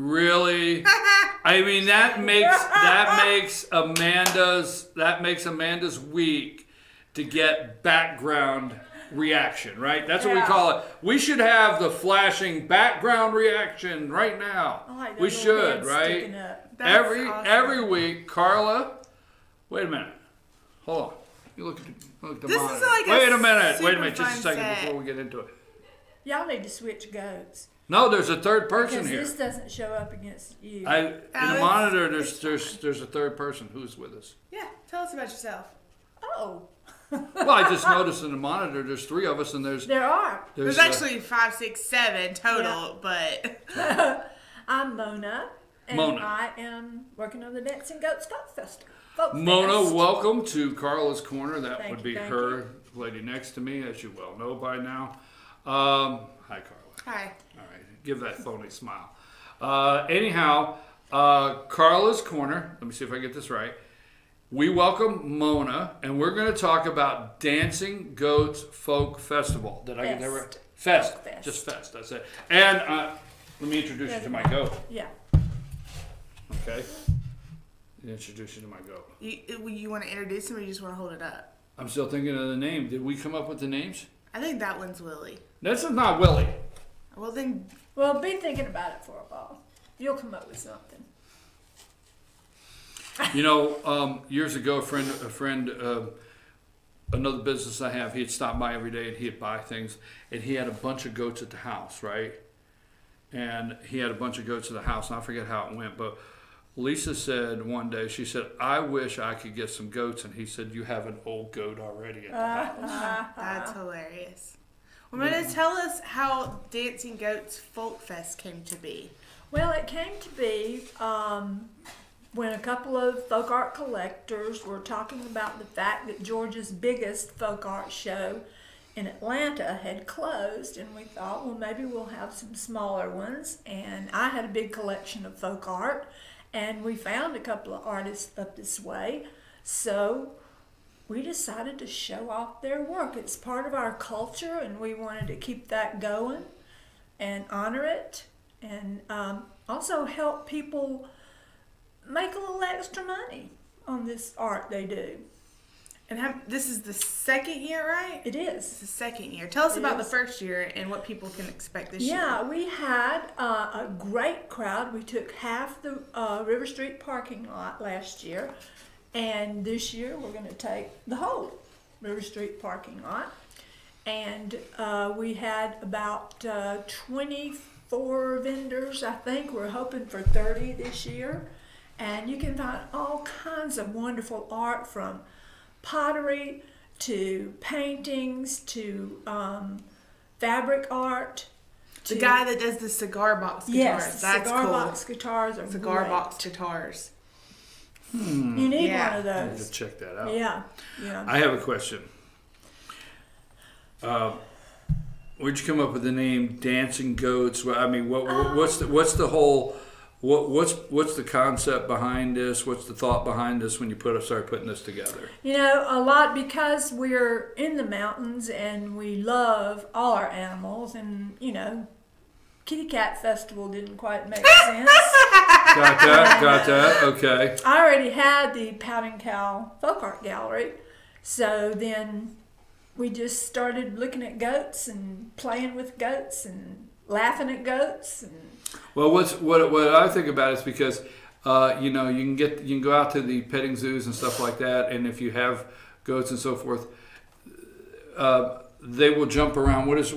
Really? I mean, that makes Amanda's week to get background reaction, right? That's what we call it. We should have the flashing background reaction right now. Like we should, right? Every week, Karla. Wait a minute. Hold on. You look at the this monitor. Is like Wait a minute. Just a second set. before we get into it. Y'all need to switch goats. No, there's a third person because here. this doesn't show up against you. In the monitor, there's a third person who's with us. Yeah, tell us about yourself. Oh. Well, I just noticed in the monitor there's 3 of us, and there's actually 5, 6, 7 total, but I'm Mona, and I am working on the Dancing Goats FolkFest. Mona, welcome to Karla's Corner. That would be her lady next to me, as you well know by now. Hi, Karla. Hi. All right, give that phony smile. Anyhow, Karla's Corner. Let me see if I get this right. We welcome Mona, and we're going to talk about Dancing Goats Folk Festival. Did I get that right? Fest. Just Fest, that's it. And let me introduce you to my goat. Yeah. Okay. Introduce you to my goat. You want to introduce him or you just want to hold it up? I'm still thinking of the name. Did we come up with the names? I think that one's Willie. That's not Willie. Well, then... Well, be thinking about it for a while. You'll come up with something. You know, years ago, a friend, another business I have, he'd stop by every day and he'd buy things, and he had a bunch of goats at the house, right? And he had a bunch of goats at the house, and I forget how it went, but Lisa said one day, she said, I wish I could get some goats, and he said, you have an old goat already at the house. That's hilarious. Well, Mona, tell us how Dancing Goats FolkFest came to be. Well, it came to be when a couple of folk art collectors were talking about the fact that Georgia's biggest folk art show in Atlanta had closed, and we thought, well, maybe we'll have some smaller ones. And I had a big collection of folk art, and we found a couple of artists up this way, so we decided to show off their work. It's part of our culture, and we wanted to keep that going and honor it, and also help people make a little extra money on this art they do. And this is the second year, right? It is. It's the second year. Tell us about the first year and what people can expect this year. Yeah, we had a great crowd. We took half the River Street parking lot last year, and this year we're going to take the whole River Street parking lot. And we had about 24 vendors, I think. We're hoping for 30 this year. And you can find all kinds of wonderful art, from pottery to paintings to fabric art. The guy that does the cigar box guitars. Yes, that's cigar cool. box guitars are cigar great. box guitars. You need one of I those. need to check that out. Yeah. I have a question. Where'd you come up with the name Dancing Goats? I mean, what's the whole? What's the concept behind this? What's the thought behind this when you start putting this together? You know, a lot, because we're in the mountains and we love all our animals, and you know, Kitty Cat Festival didn't quite make sense. Got that. Okay. I already had the Pouting Cow Folk Art Gallery, so then we just started looking at goats and playing with goats and laughing at goats. And well, what I think about it is because you know, you can go out to the petting zoos and stuff like that, and if you have goats and so forth, they will jump around. What is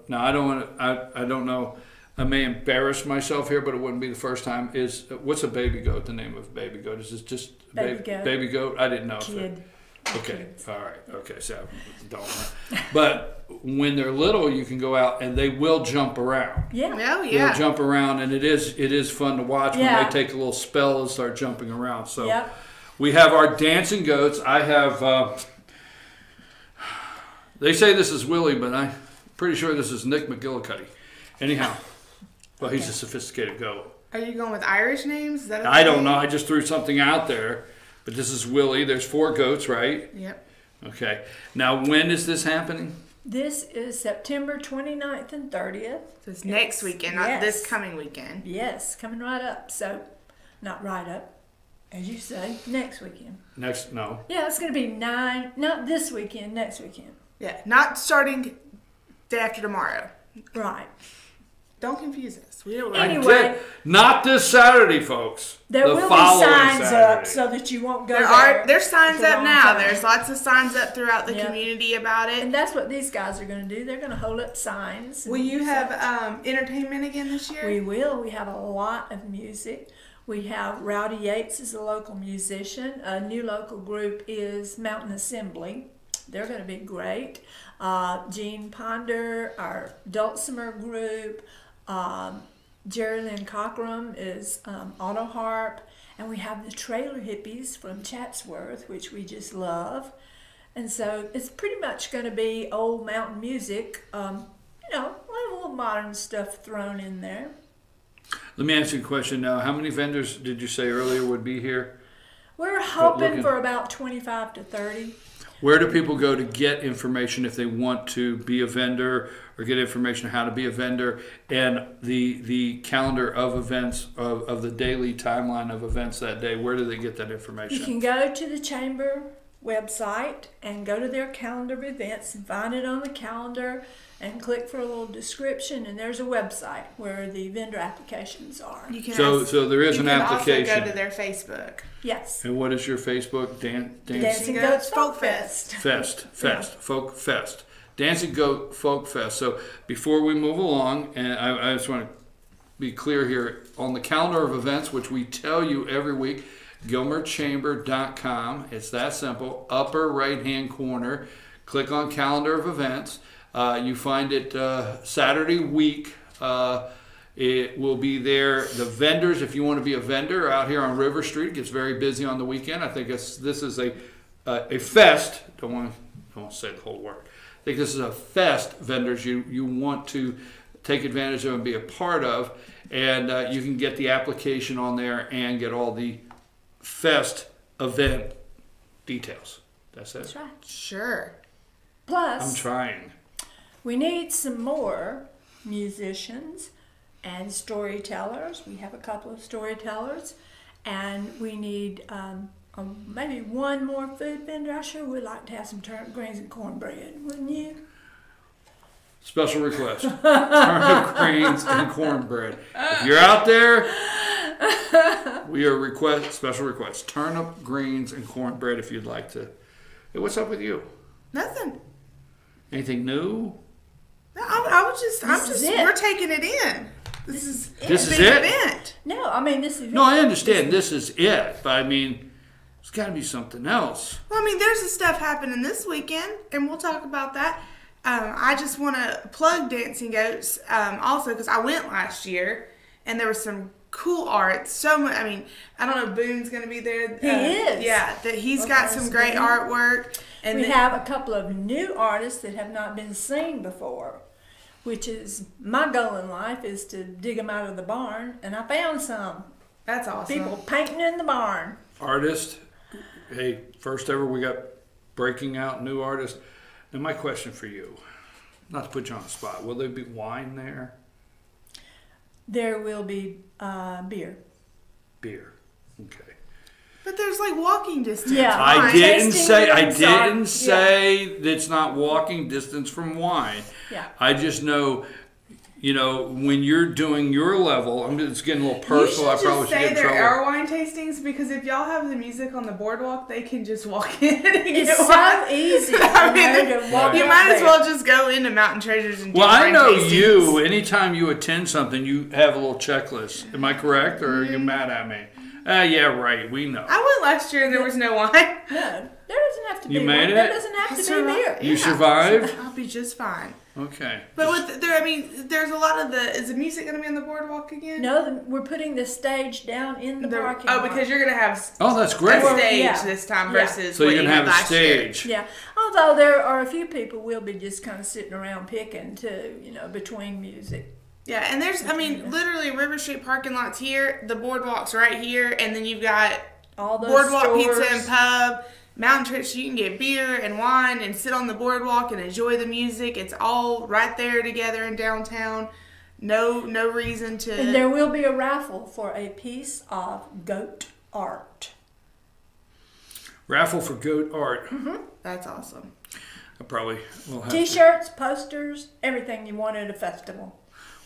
now? I don't know. I may embarrass myself here, but it wouldn't be the first time. What's a baby goat? The name of a baby goat? Is this just baby goat? I didn't know. Kid. Okay. All right. Okay. So I don't know. But when they're little, you can go out and they will jump around. Yeah. Oh, yeah. They'll jump around, and it is fun to watch when they take a little spell and start jumping around. So we have our dancing goats. I have. They say this is Willie, but I'm pretty sure this is Nick McGillicuddy. Anyhow, well, he's a sophisticated goat. Are you going with Irish names? Is that I don't know. I just threw something out there. But this is Willie. There's 4 goats, right? Yep. Okay. Now, when is this happening? This is September 29th and 30th. So it's next weekend, not this coming weekend. Yes, coming right up. So, not right up, as you say, next weekend. No. Yeah, it's going to be 9, not this weekend, next weekend. Yeah, not starting day after tomorrow. Right. Don't confuse us. We don't. Anyway, not this Saturday, folks. There the will be following signs Saturday. up so that you won't go there. There's signs at the up wrong now. time. There's lots of signs up throughout the Yep. community about it. And that's what these guys are going to do. They're going to hold up signs. Will you have entertainment again this year? We will. We have a lot of music. We have Rowdy Yates is a local musician. A new local group is Mountain Assembly. They're going to be great. Gene Ponder, our Dulcimer group. Jerry Lynn Cockrum is auto harp. And we have the Trailer Hippies from Chatsworth, which we just love. And so it's pretty much going to be old mountain music. We'll have a little modern stuff thrown in there. Let me ask you a question now. How many vendors did you say earlier would be here? We're hoping for about 25 to 30. Where do people go to get information if they want to be a vendor or get information on how to be a vendor, and the calendar of events, of the daily timeline of events that day? Where do they get that information? You can go to the Chamber website and go to their calendar of events and find it on the calendar and click for a little description, and there's a website where the vendor applications are. You can so there is an application. You can also go to their Facebook. Yes. And what is your Facebook? Dancing Goats FolkFest. FolkFest. Dancing Goat FolkFest. So before we move along, and I just want to be clear here, on the calendar of events, which we tell you every week, GilmerChamber.com. It's that simple. Upper right-hand corner. Click on calendar of events. You find it Saturday week. It will be there. The vendors, if you want to be a vendor out here on River Street, it gets very busy on the weekend. I think this is a fest. Don't want to say the whole word. I think this is a fest, vendors you want to take advantage of and be a part of. And you can get the application on there and get all the fest event details. That's it. That's right. Sure. Plus, I'm trying. we need some more musicians and storytellers. We have a couple of storytellers, and we need maybe one more food vendor. I sure would like to have some turnip greens and cornbread, wouldn't you? Special request. Turnip greens and cornbread. If you're out there, we are special request. Turnip greens and cornbread if you'd like to. Hey, what's up with you? Nothing. Anything new? No, we're taking it in. This is it? Event. No, I mean this is. No, I understand this is it, but I mean, there's got to be something else. Well, I mean, there's some stuff happening this weekend, and we'll talk about that. I just want to plug Dancing Goats also because I went last year, and there was some cool art. So much. I mean, I don't know if Boone's going to be there. He is. Yeah, he's got some great artwork. And we have a couple of new artists that have not been seen before, which is my goal in life is to dig them out of the barn, and I found some. That's awesome. People painting in the barn. Artist. Hey, first ever we got breaking out new artists. Now my question for you, not to put you on the spot, will there be wine there? There will be beer. Beer. Okay. But there's like walking distance. Yeah. I didn't say Yeah. it's not walking distance from wine. Yeah. I just know, when you're doing your level, I'm just getting a little personal. I probably should get in there trouble. are wine tastings because if y'all have the music on the boardwalk, they can just walk in and get It's wine. so easy. I mean, to walk you up might as there. well just go into Mountain Treasures and do Well, I wine know tastings. you. Anytime you attend something, you have a little checklist. Am I correct, or are you mad at me? Yeah, right. We know. I went last year and there was no wine. No, there doesn't have to be. You made wine. it? There doesn't have to be beer. You survived? I'll be just fine. Okay. But there's a lot of is the music going to be on the boardwalk again? No, we're putting the stage down in the parking lot. Oh, because you're going to have Oh, that's great. a stage Yeah. this time Yeah. versus So what you're you going to had have a last year. stage. Yeah, although there are a few people will be just kind of sitting around picking too, between music. Yeah, and there's, literally River Street parking lot's here, the boardwalk's right here, and then you've got All those Boardwalk stores. Pizza and Pub, Mountain trips, you can get beer and wine and sit on the boardwalk and enjoy the music. It's all right there together in downtown. No reason to. And there will be a raffle for a piece of goat art. Raffle for goat art. Mm-hmm. That's awesome. I probably will have T-shirts, posters, everything you want at a festival.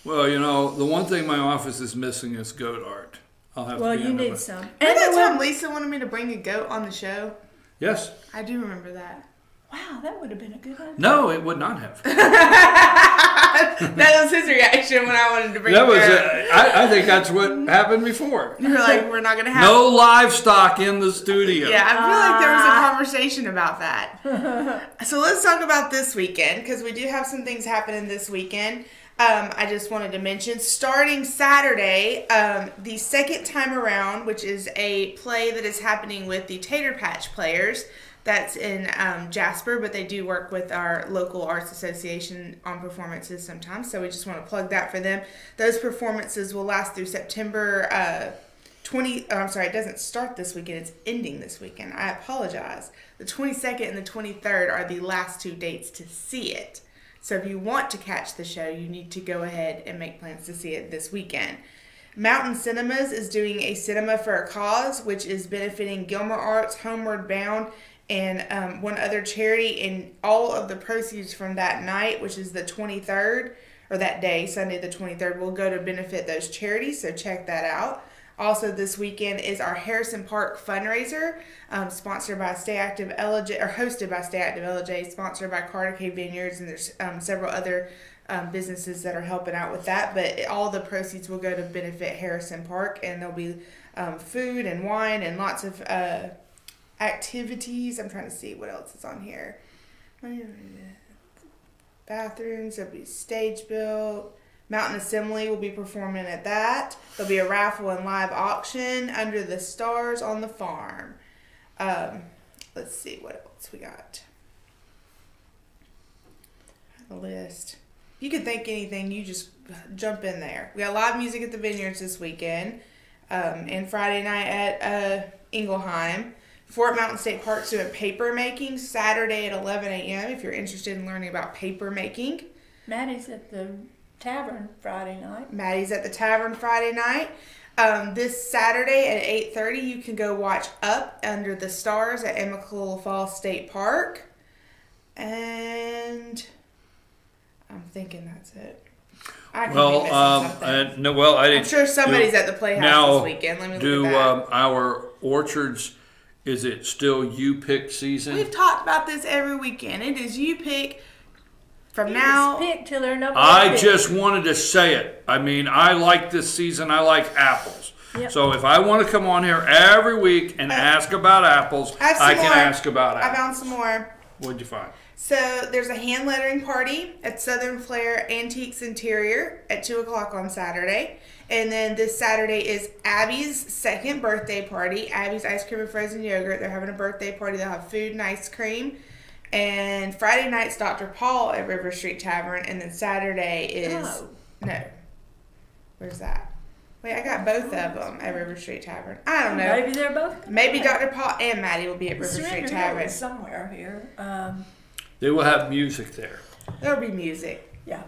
Well, the one thing my office is missing is goat art. I'll have Well, to be you in need some. Remember that time Lisa wanted me to bring a goat on the show? Yes. I do remember that. Wow, that would have been a good idea. No, it would not have. That was his reaction when I wanted to bring That a was. goat. I think that's what happened before. You were like, we're not going to have... No livestock in the studio. Yeah, I feel like there was a conversation about that. So let's talk about this weekend, because we do have some things happening this weekend. I just wanted to mention, starting Saturday, the second time around, which is a play that is happening with the Tater Patch Players. That's in Jasper, but they do work with our local arts association on performances sometimes. So we just want to plug that for them. Those performances will last through September 20. Oh, I'm sorry, it doesn't start this weekend. It's ending this weekend. I apologize. The 22nd and the 23rd are the last two dates to see it. So if you want to catch the show, you need to go ahead and make plans to see it this weekend. Mountain Cinemas is doing a Cinema for a Cause, which is benefiting Gilmer Arts, Homeward Bound, and one other charity. And all of the proceeds from that night, which is the 23rd, or that day, Sunday the 23rd, will go to benefit those charities, so check that out. Also this weekend is our Harrison Park fundraiser, sponsored by Stay Active LJ, or hosted by Stay Active LJ, sponsored by Carter K Vineyards, and there's several other businesses that are helping out with that. But all the proceeds will go to benefit Harrison Park, and there'll be food and wine and lots of activities. I'm trying to see what else is on here. Bathrooms, there'll be stage built. Mountain Assembly will be performing at that. There'll be a raffle and live auction under the stars on the farm. Let's see what else we got. The list. If you could think anything, you just jump in there. We got live music at the Vineyards this weekend, and Friday night at Ingelheim. Fort Mountain State Park's doing paper making Saturday at 11 a.m. if you're interested in learning about paper making. Maddie's at the tavern Friday night. Maddie's at the tavern Friday night. This Saturday at 8:30, you can go watch Up Under the Stars at Emma Falls State Park. And I'm thinking that's it. I could be missing something. No, I didn't. I'm sure somebody's at the Playhouse this weekend. Let me look at that. Our orchards, is it still you pick season? We've talked about this every weekend. It is you pick from now. Pick till they're no more I pick. just wanted to say it. I mean, I like this season. I like apples. Yep. So if I want to come on here every week and ask about apples, I can ask about apples. I found some more. What'd you find? So there's a hand lettering party at Southern Flair Antiques Interior at 2 o'clock on Saturday. And then this Saturday is Abby's second birthday party. Abby's Ice Cream and Frozen Yogurt. They're having a birthday party. They'll have food and ice cream. And Friday night's Dr. Paul at River Street Tavern. And then Saturday is... No. Where's that? Wait, I got both of them at River Street Tavern. I don't know. Maybe they're both. Maybe Dr. Paul and Maddie will be at River Street Tavern. Somewhere here. They will have music there. There'll be music. Yeah.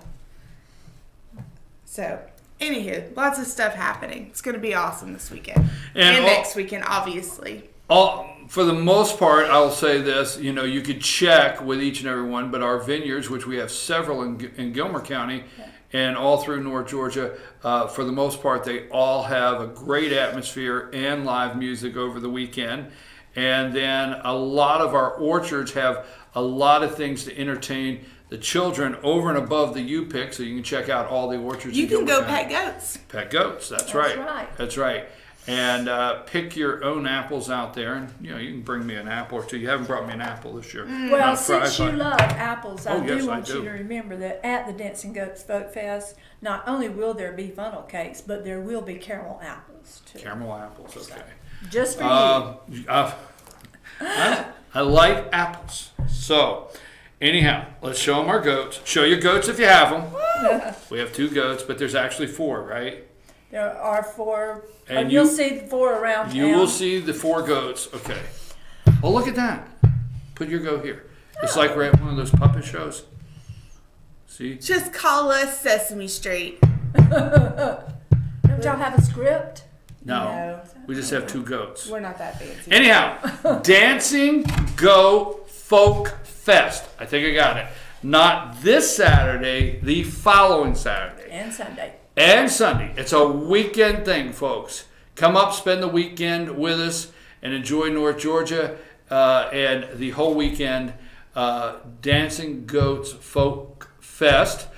So, anywho, lots of stuff happening. It's going to be awesome this weekend. And next weekend, obviously. For the most part, I'll say this, you could check with each and every one, but our vineyards, which we have several in Gilmer County and all through North Georgia, for the most part, they all have a great atmosphere and live music over the weekend. And then a lot of our orchards have a lot of things to entertain the children over and above the U-Pick, so you can check out all the orchards. You can go pet goats. Pet goats, that's right. That's right. And pick your own apples out there, and you can bring me an apple or two. You haven't brought me an apple this year. Well, since you love apples, I do want you to remember that at the Dancing Goats FolkFest, not only will there be funnel cakes, but there will be caramel apples too. Caramel apples, okay. Just for you. I like apples. So, anyhow, let's show them our goats. Show your goats if you have them. We have 2 goats, but there's actually 4, right? There are 4. And you'll see the 4 around town. You will see the 4 goats. Okay. Oh, look at that. Put your goat here. It's like we're at one of those puppet shows. See? Just call us Sesame Street. Don't y'all have a script? No. We just have 2 goats. We're not that fancy. Anyhow, Dancing Goat Folk Fest. I think I got it. Not this Saturday, the following Saturday. And Sunday. And Sunday. It's a weekend thing, folks. Come up, spend the weekend with us, and enjoy North Georgia and the whole weekend. Dancing Goats Folk Fest.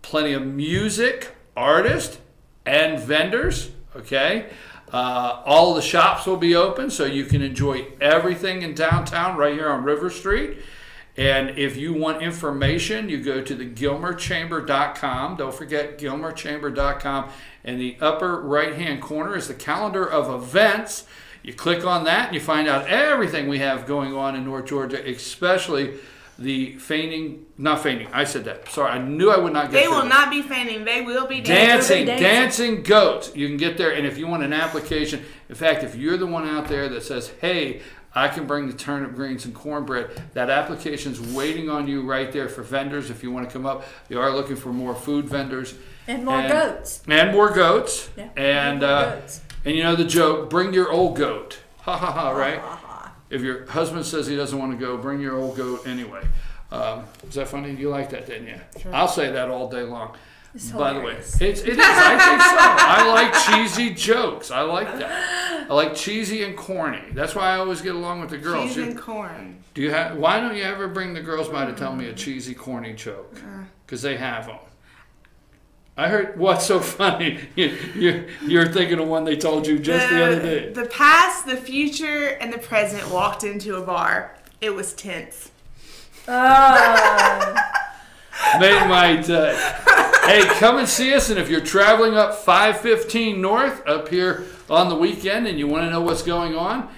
Plenty of music, artists, and vendors. Okay? All the shops will be open, so you can enjoy everything in downtown right here on River Street. And if you want information, you go to the GilmerChamber.com. Don't forget GilmerChamber.com. In the upper right-hand corner is the calendar of events. You click on that and you find out everything we have going on in North Georgia, especially the not fainting, I said that. Sorry, I knew I would not get They will not be fainting. They will be dancing. Dancing goats. You can get there, and if you want an application, in fact, if you're the one out there that says, hey, I can bring the turnip greens and cornbread, that application's waiting on you right there for vendors if you want to come up. They are looking for more food vendors. And more goats. And more goats. Yeah, and more goats. And you know the joke, bring your old goat. Ha ha ha, right? Ha, ha, ha. If your husband says he doesn't want to go, bring your old goat anyway. Is that funny? You like that, didn't you? Sure. I'll say that all day long. It's By the way, hilarious. it is. I think so. I like cheesy jokes. I like that. I like cheesy and corny. That's why I always get along with the girls. Cheese and corn. Do you have? Why don't you ever bring the girls by to tell me a cheesy, corny joke? Because they have them. I heard. What's so funny? You're thinking of one they told you just the other day. The past, the future, and the present walked into a bar. It was tense. Made my day. Hey, come and see us, and if you're traveling up 515 North up here on the weekend and you want to know what's going on,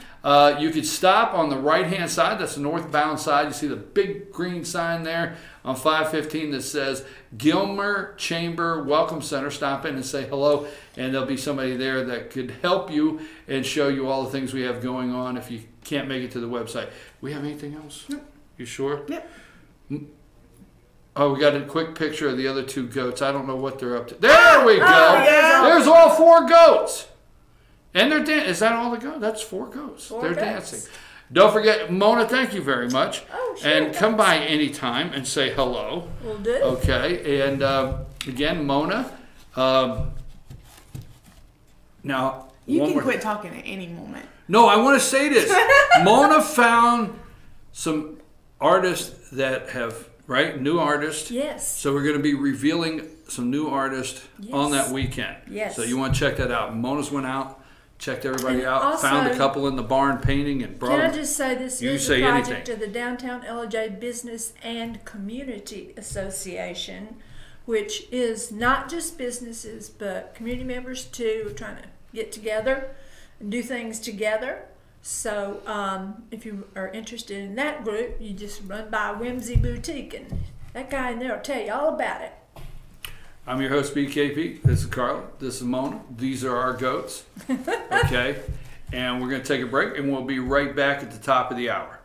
you could stop on the right-hand side. That's the northbound side. You see the big green sign there on 515 that says Gilmer Chamber Welcome Center. Stop in and say hello, and there'll be somebody there that could help you and show you all the things we have going on if you can't make it to the website. We have anything else? Nope. You sure? Yep. Oh, we got a quick picture of the other 2 goats. I don't know what they're up to. There we go. yeah. There's all 4 goats. And they're dancing. Is that all the goats? That's 4 goats. 4 They're goats. dancing. Don't forget, Mona, thank you very much. Oh, sure. And come by anytime and say hello. Will do. Okay. And again, Mona. Now, You one can more- quit talking at any moment. No, I want to say this. Mona found some artists that have, right, new artists. Yes. So we're going to be revealing some new artists on that weekend. Yes. So you want to check that out. Mona's went out, checked everybody And out, also, found a couple in the barn painting, and brought Can I them. just say this You is say a project anything. of the Downtown LJ Business and Community Association, which is not just businesses but community members too. We're trying to get together and do things together. So if you are interested in that group, you just run by Whimsy Boutique and that guy in there will tell you all about it. I'm your host, BKP. This is Karla. This is Mona. These are our goats. Okay? And we're going to take a break, and we'll be right back at the top of the hour.